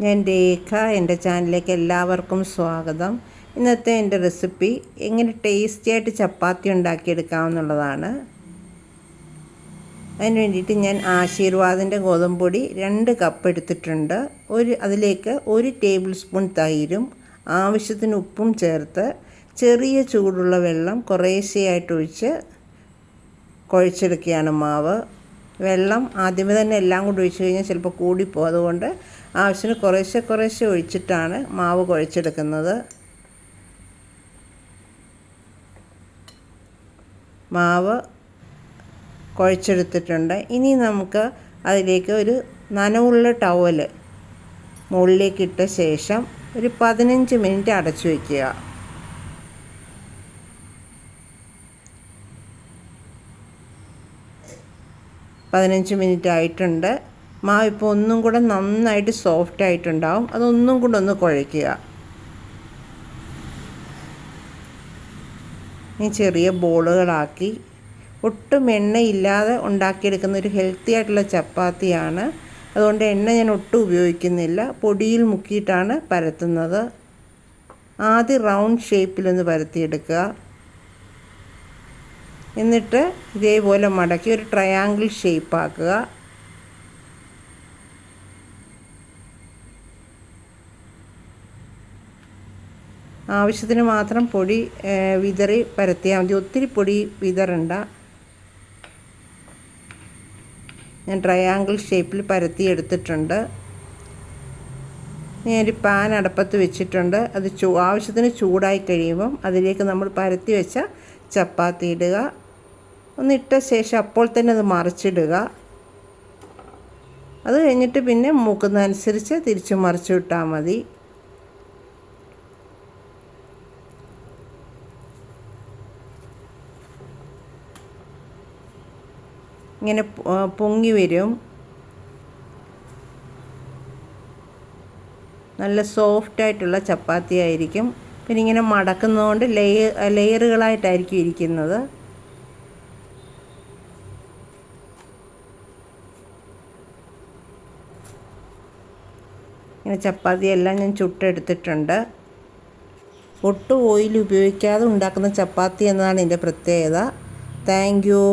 ഞാൻ രേഖ. എൻ്റെ ചാനലിലേക്ക് എല്ലാവർക്കും സ്വാഗതം. ഇന്നത്തെ എൻ്റെ റെസിപ്പി എങ്ങനെ ടേസ്റ്റിയായിട്ട് ചപ്പാത്തി ഉണ്ടാക്കിയെടുക്കാമെന്നുള്ളതാണ്. അതിന് വേണ്ടിയിട്ട് ഞാൻ ആശീർവാദിൻ്റെ ഗോതമ്പൊടി 2 കപ്പ് എടുത്തിട്ടുണ്ട്. അതിലേക്ക് 1 ടേബിൾ സ്പൂൺ തൈരും ആവശ്യത്തിന് ഉപ്പും ചേർത്ത് ചെറിയ ചൂടുള്ള വെള്ളം കുറേശ്ശെയായിട്ട് ഒഴിച്ച് കുഴച്ചെടുക്കുകയാണ് മാവ്. വെള്ളം ആദ്യമേ തന്നെ എല്ലാം കൂടി ഒഴിച്ച് കഴിഞ്ഞാൽ ചിലപ്പോൾ കൂടിപ്പോകും. അതുകൊണ്ട് ആവശ്യത്തിന് കുറേശ്ശെ ഒഴിച്ചിട്ടാണ് മാവ് കുഴച്ചെടുക്കുന്നത്. മാവ് കുഴച്ചെടുത്തിട്ടുണ്ട്. ഇനി നമുക്ക് അതിലേക്ക് ഒരു നനവുള്ള ടവൽ മുകളിലേക്ക് ഇട്ട ശേഷം ഒരു 15 മിനിറ്റ് അടച്ചു വയ്ക്കുക. പതിനഞ്ച് മിനിറ്റ് ആയിട്ടുണ്ട്. മാവ് ഇപ്പോൾ ഒന്നും കൂടെ നന്നായിട്ട് സോഫ്റ്റ് ആയിട്ടുണ്ടാവും. അതൊന്നും കൂടെ ഒന്ന് കുഴയ്ക്കുക. ഈ ചെറിയ ബോളുകളാക്കി ഒട്ടും എണ്ണയില്ലാതെ ഉണ്ടാക്കിയെടുക്കുന്ന ഒരു ഹെൽത്തി ആയിട്ടുള്ള ചപ്പാത്തിയാണ്. അതുകൊണ്ട് എണ്ണ ഞാൻ ഒട്ടും ഉപയോഗിക്കുന്നില്ല. പൊടിയിൽ മുക്കിയിട്ടാണ് പരത്തുന്നത്. ആദ്യം റൗണ്ട് ഷേപ്പിലൊന്ന് പരത്തിയെടുക്കുക. എന്നിട്ട് ഇതേപോലെ മടക്കി ഒരു ട്രയാങ്കിൾ ഷേപ്പ് ആക്കുക. ആവശ്യത്തിന് മാത്രം പൊടി വിതറി പരത്തിയാൽ മതി. ഒത്തിരി പൊടി വിതറണ്ട. ഞാൻ ട്രയാങ്കിൾ ഷേപ്പിൽ പരത്തി എടുത്തിട്ടുണ്ട്. ഞാനൊരു പാൻ അടുപ്പത്ത് വെച്ചിട്ടുണ്ട്. അത് ആവശ്യത്തിന് ചൂടായി കഴിയുമ്പം അതിലേക്ക് നമ്മൾ പരത്തി വെച്ച ചപ്പാത്തി ഇടുക. ഒന്നിട്ട ശേഷം അപ്പോൾ തന്നെ അത് മറിച്ചിടുക. അത് കഴിഞ്ഞിട്ട് പിന്നെ മൂക്കുന്നതനുസരിച്ച് തിരിച്ച് മറിച്ചു വിട്ടാൽ മതി. ഇങ്ങനെ പൊങ്ങി വരും. നല്ല സോഫ്റ്റായിട്ടുള്ള ചപ്പാത്തി ആയിരിക്കും. പിന്നെ ഇങ്ങനെ മടക്കുന്നതുകൊണ്ട് ലെയറുകളായിട്ടായിരിക്കും ഇരിക്കുന്നത്. ഇങ്ങനെ ചപ്പാത്തിയെല്ലാം ഞാൻ ചുട്ടെടുത്തിട്ടുണ്ട്. ഒട്ടും ഓയിൽ ഉപയോഗിക്കാതെ ഉണ്ടാക്കുന്ന ചപ്പാത്തി എന്നതാണ് ഇതിൻ്റെ പ്രത്യേകത. Thank you.